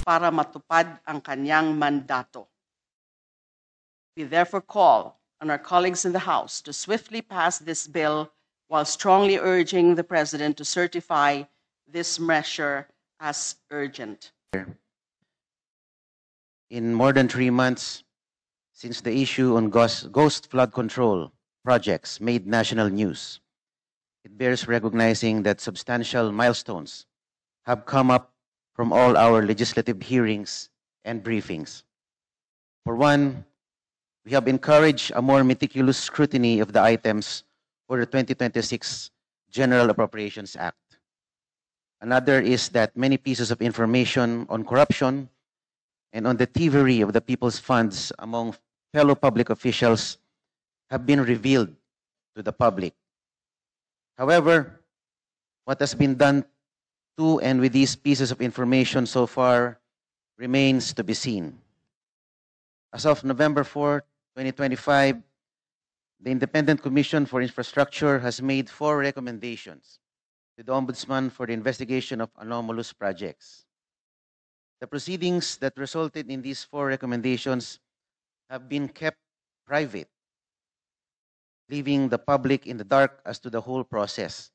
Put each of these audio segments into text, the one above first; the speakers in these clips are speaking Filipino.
para matupad ang kanyang mandato. We therefore call on our colleagues in the House to swiftly pass this bill while strongly urging the President to certify this measure as urgent. In more than 3 months since the issue on ghost flood control projects made national news, it bears recognizing that substantial milestones have come up from all our legislative hearings and briefings. For one, we have encouraged a more meticulous scrutiny of the items for the 2026 General Appropriations Act. Another is that many pieces of information on corruption and on the thievery of the people's funds among fellow public officials have been revealed to the public. However, what has been done to and with these pieces of information so far remains to be seen. As of November 4, 2025, the Independent Commission for Infrastructure has made 4 recommendations to the Ombudsman for the investigation of anomalous projects. The proceedings that resulted in these 4 recommendations have been kept private, leaving the public in the dark as to the whole process.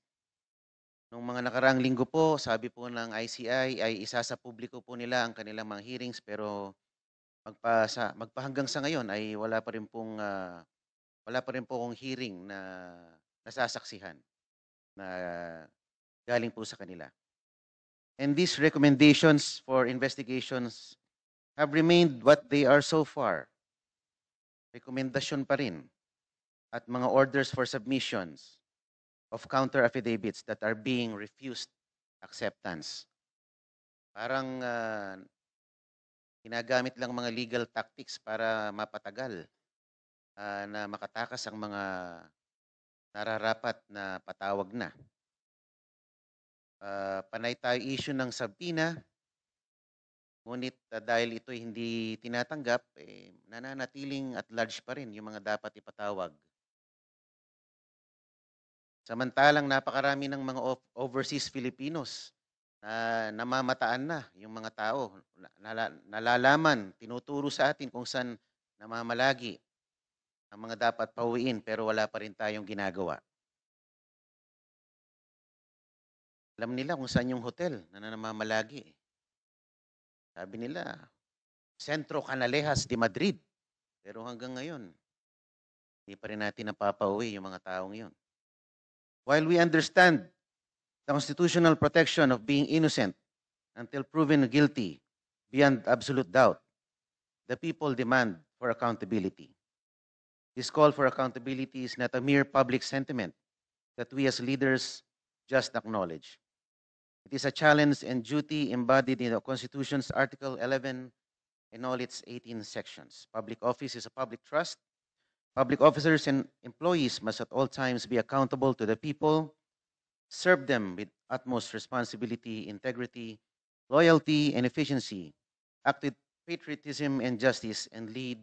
Noong mga nakaraang linggo po, sabi po ng ICI ay isa sa publiko po nila ang kanilang mga hearings, pero magpahanggang sa ngayon ay wala pa rin po akong hearing na nasasaksihan na galing po sa kanila. And these recommendations for investigations have remained what they are so far. Rekomendasyon pa rin at mga orders for submissions of counter affidavits that are being refused acceptance. Parang ginagamit lang mga legal tactics para mapatagal na makatakas ang mga nararapat na patawag na. Panay tayo issue ng subpoena, ngunit dahil ito hindi tinatanggap, nananatiling at large pa rin yung mga dapat ipatawag. Samantalang napakarami ng mga overseas Filipinos na namamataan na yung mga tao, nalalaman, tinuturo sa atin kung saan namamalagi ang mga dapat pauwiin, pero wala pa rin tayong ginagawa. Alam nila kung saan yung hotel na namamalagi. Sabi nila, Centro Canalejas de Madrid. Pero hanggang ngayon, hindi pa rin natin napapauwi yung mga taong yun. While we understand the constitutional protection of being innocent until proven guilty beyond absolute doubt, the people demand for accountability. This call for accountability is not a mere public sentiment that we as leaders just acknowledge. It is a challenge and duty embodied in the Constitution's Article 11 in all its 18 sections. Public office is a public trust. Public officers and employees must at all times be accountable to the people, serve them with utmost responsibility, integrity, loyalty, and efficiency, act with patriotism and justice, and lead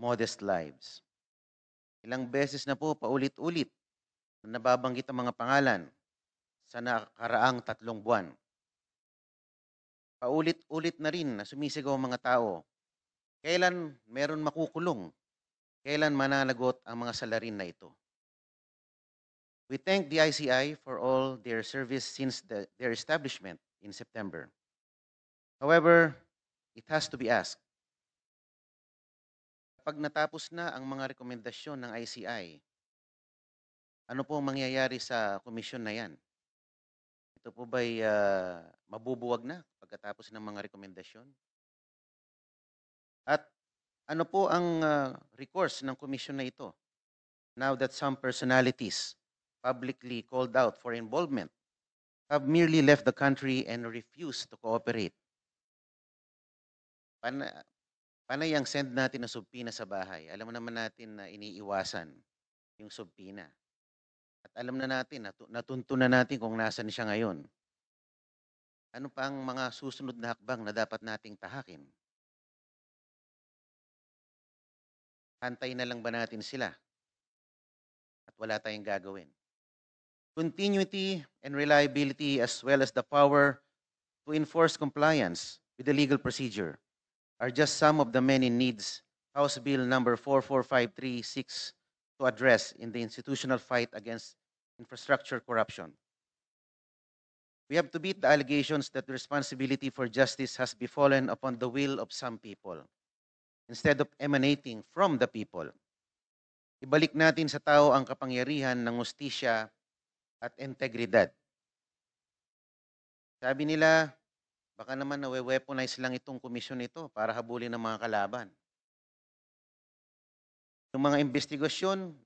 modest lives. Ilang beses na po paulit-ulit na nababanggit ang mga pangalan sa nakaraang 3 buwan. Paulit-ulit na rin na sumisigaw ang mga tao, kailan meron makukulong, kailan mananagot ang mga salarin na ito. We thank the ICI for all their service since their establishment in September. However, it has to be asked, kapag natapos na ang mga rekomendasyon ng ICI, ano po ang mangyayari sa komisyon na yan? Ito po ba'y mabubuwag na pagkatapos ng mga rekomendasyon? At ano po ang recourse ng komisyon na ito now that some personalities publicly called out for involvement have merely left the country and refused to cooperate? Panay ang send natin na subpoena sa bahay. Alam naman natin na iniiwasan yung subpoena. At alam na natin, natunto na natin kung nasan siya ngayon. Ano pa ang mga susunod na hakbang na dapat nating tahakin? Hantay na lang ba natin sila? At wala tayong gagawin. Continuity and reliability as well as the power to enforce compliance with the legal procedure are just some of the many needs House Bill number 44536 seeks to address in the institutional fight against infrastructure corruption. We have to beat the allegations that the responsibility for justice has befallen upon the will of some people instead of emanating from the people. Ibalik natin sa tao ang kapangyarihan ng hustisya at integridad. Sabi nila, baka naman nawe-weaponize lang itong komisyon ito para habulin ng mga kalaban. Yung mga investigasyon,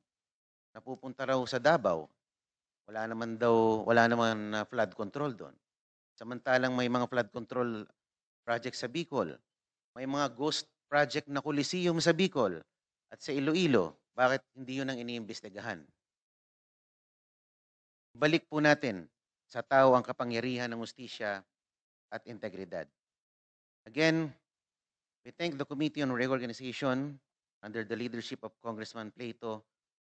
napupunta raw sa Davao. Wala naman flood control doon. Samantalang may mga flood control project sa Bicol. May mga ghost project na Coliseum sa Bicol at sa Iloilo. Bakit hindi yun ang iniimbestigahan? Balik po natin sa tao ang kapangyarihan ng hustisya at integridad. Again, we thank the Committee on Reorganization under the leadership of Congressman Plato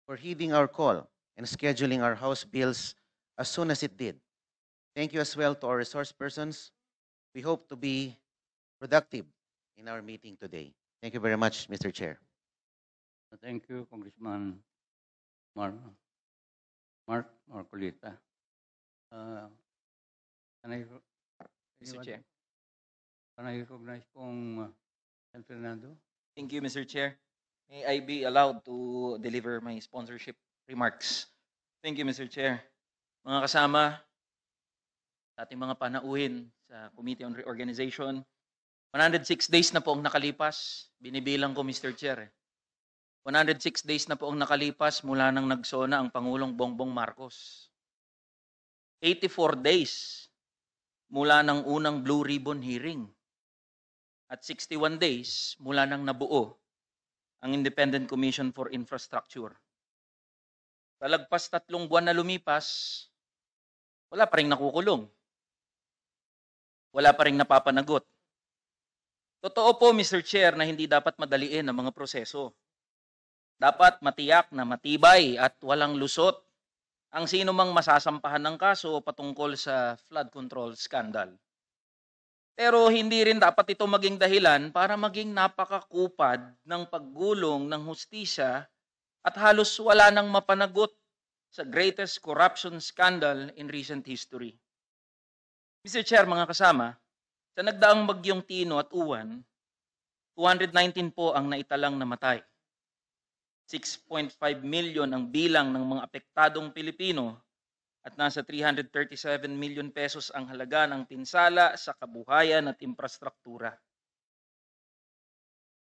for heeding our call and scheduling our House bills as soon as it did. Thank you as well to our resource persons. We hope to be productive in our meeting today. Thank you very much, Mr. Chair. Thank you, Congressman Mark Marcolita. Mr. Chair. Can I recognize pong San Fernando? Thank you, Mr. Chair. May I be allowed to deliver my sponsorship remarks? Thank you, Mr. Chair. Mga kasama, sa ating mga panauhin sa Committee on Reorganization, 106 days na po ang nakalipas. Binibilang ko, Mr. Chair. 106 days na po ang nakalipas mula nang nagsona ang Pangulong Bongbong Marcos. 84 days mula ng unang Blue Ribbon hearing. At 61 days mula nang nabuo ang Independent Commission for Infrastructure. Kalagpas 3 buwan na lumipas, wala pa rin nakukulong. Wala pa rin napapanagot. Totoo po, Mr. Chair, na hindi dapat madaliin ang mga proseso. Dapat matiyak na matibay at walang lusot ang sino mang masasampahan ng kaso patungkol sa flood control scandal. Pero hindi rin dapat ito maging dahilan para maging napakakupad ng paggulong ng hustisya at halos wala nang mapanagot sa greatest corruption scandal in recent history. Mr. Chair, mga kasama, sa nagdaang bagyong Tino at Uwan, 219 po ang naitalang namatay. 6.5 million ang bilang ng mga apektadong Pilipino at nasa 337 million pesos ang halaga ng pinsala sa kabuhayan at infrastruktura.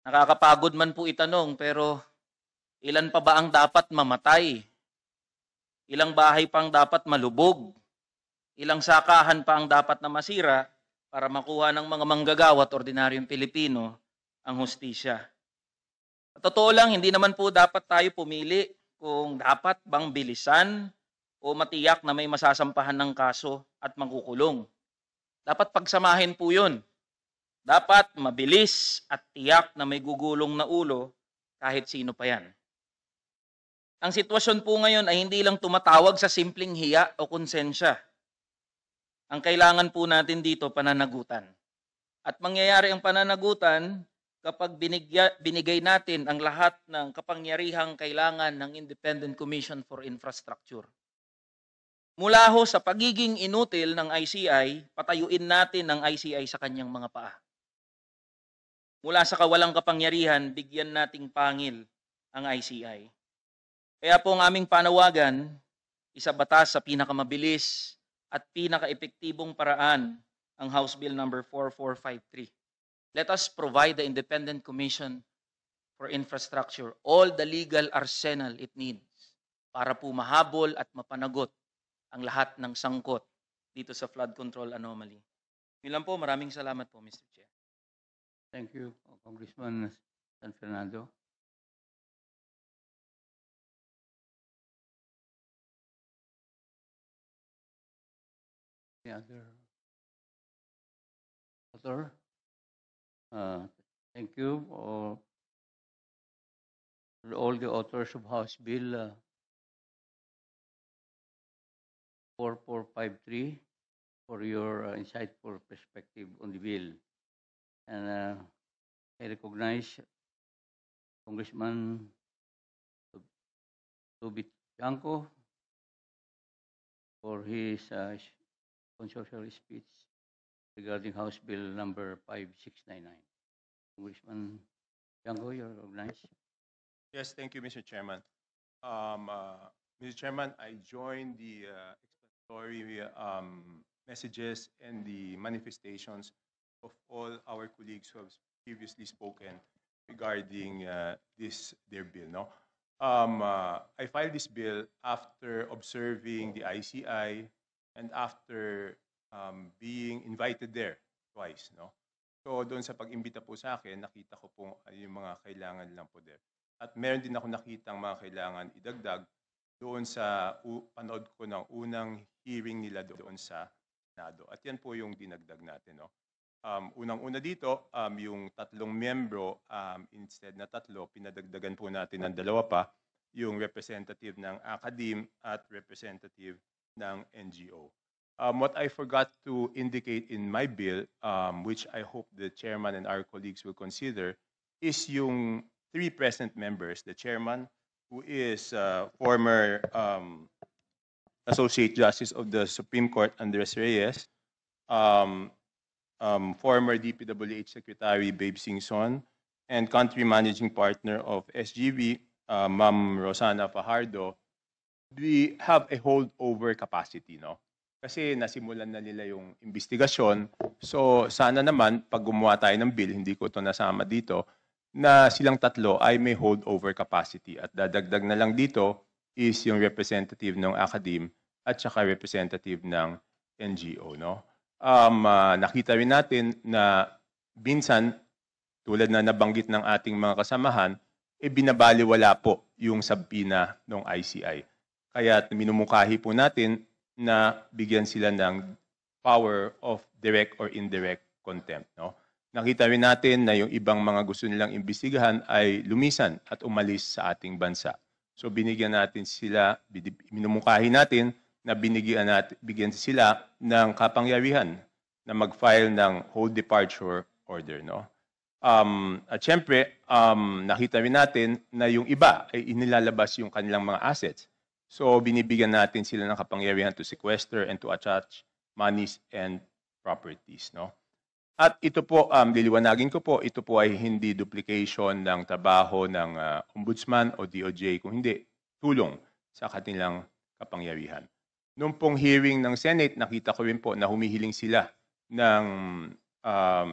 Nakakapagod man po itanong, pero ilan pa ba ang dapat mamatay? Ilang bahay pang dapat malubog? Ilang sakahan pa ang dapat na masira para makuha ng mga manggagawa at ordinaryong Pilipino ang hustisya? Sa totoo lang, hindi naman po dapat tayo pumili kung dapat bang bilisan o matiyak na may masasampahan ng kaso at makukulong. Dapat pagsamahin po yun. Dapat mabilis at tiyak na may gugulong na ulo kahit sino pa yan. Ang sitwasyon po ngayon ay hindi lang tumatawag sa simpleng hiya o konsensya. Ang kailangan po natin dito, pananagutan. At mangyayari ang pananagutan kapag binigay natin ang lahat ng kapangyarihang kailangan ng Independent Commission for Infrastructure. Mula ho sa pagiging inutil ng ICI, patayuin natin ang ICI sa kanyang mga paa. Mula sa kawalang kapangyarihan, bigyan nating pangil ang ICI. Kaya po ang aming panawagan, isabatas sa pinakamabilis at pinaka-epektibong paraan ang House Bill number 4453. Let us provide the Independent Commission for Infrastructure all the legal arsenal it needs para po mahabol at mapanagot ang lahat ng sangkot dito sa flood control anomaly. Yun lang po, maraming salamat po, Mr. Chair. Thank you, Congressman San Fernando. Any other author? Thank you for all the authors of House Bill 4453 for your insightful perspective on the bill. And I recognize Congressman Toby Chanco for his controversial speech regarding House Bill number 5699. Congressman Chanco, you're recognized. Yes, thank you, Mr. Chairman. Mr. Chairman, I joined the explanatory messages and the manifestations of all our colleagues who have previously spoken regarding their bill. No, I filed this bill after observing the ICI and after being invited there twice. No, so doon sa pag-imbita po sa akin, nakita ko po yung mga kailangan lang po there. At meron din ako nakitang mga kailangan idagdag doon sa panood ko ng unang hearing nila doon sa Senado. At yan po yung dinagdag natin. No? Unang-una dito, yung 3 miyembro, instead na 3, pinadagdagan po natin ng 2 pa, yung representative ng academe at representative ng NGO. What I forgot to indicate in my bill, which I hope the chairman and our colleagues will consider, is yung 3 present members, the chairman, who is former Associate Justice of the Supreme Court, Andres Reyes, former DPWH Secretary Babe Singson, and country managing partner of SGB, Ma'am Rosana Fajardo. We have a holdover capacity, no? Kasi nasimulan na nila yung investigasyon. So sana naman, pag gumawa tayo ng bill, hindi ko ito nasama dito, na silang 3 ay may holdover capacity. At dadagdag na lang dito is yung representative ng academe at saka representative ng NGO. No? Nakita rin natin na minsan, tulad na nabanggit ng ating mga kasamahan, binabaliwala po yung sabpina ng ICI. Kaya minumukahi po natin na bigyan sila ng power of direct or indirect contempt. No? Nakita rin natin na yung ibang mga gusto nilang imbestigahan ay lumisan at umalis sa ating bansa. So binigyan natin sila, minumungkahi natin na bigyan sila ng kapangyarihan na mag-file ng hold departure order. No? At syempre, nakita rin natin na yung iba ay inilalabas yung kanilang mga assets. So binibigyan natin sila ng kapangyarihan to sequester and to attach monies and properties. No? At ito po, liliwanagin ko po, ito po ay hindi duplication ng trabaho ng Ombudsman o DOJ, kung hindi, tulong sa kanilang kapangyarihan. Noong pong hearing ng Senate, nakita ko rin po na humihiling sila ng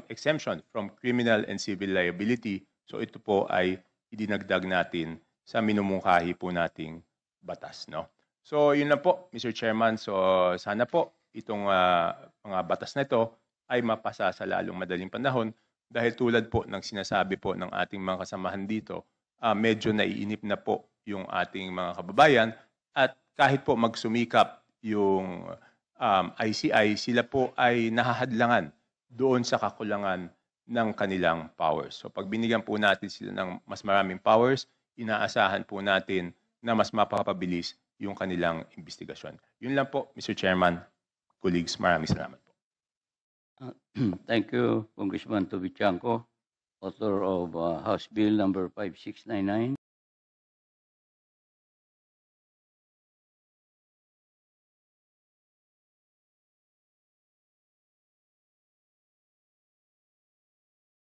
exemption from criminal and civil liability. So ito po ay idinagdag natin sa minumungkahi po nating batas. No? So yun lang po, Mr. Chairman. So sana po itong mga batas na ito ay mapasa sa lalong madaling panahon dahil tulad po ng sinasabi po ng ating mga kasamahan dito, medyo naiinip na po yung ating mga kababayan at kahit po magsumikap yung ICI, sila po ay nahahadlangan doon sa kakulangan ng kanilang powers. So pag binigyan po natin sila ng mas maraming powers, inaasahan po natin na mas mapapabilis yung kanilang investigasyon. Yun lang po, Mr. Chairman, colleagues, maraming salamat. Thank you, Congressman Toby Chanco, author of House Bill number 5699.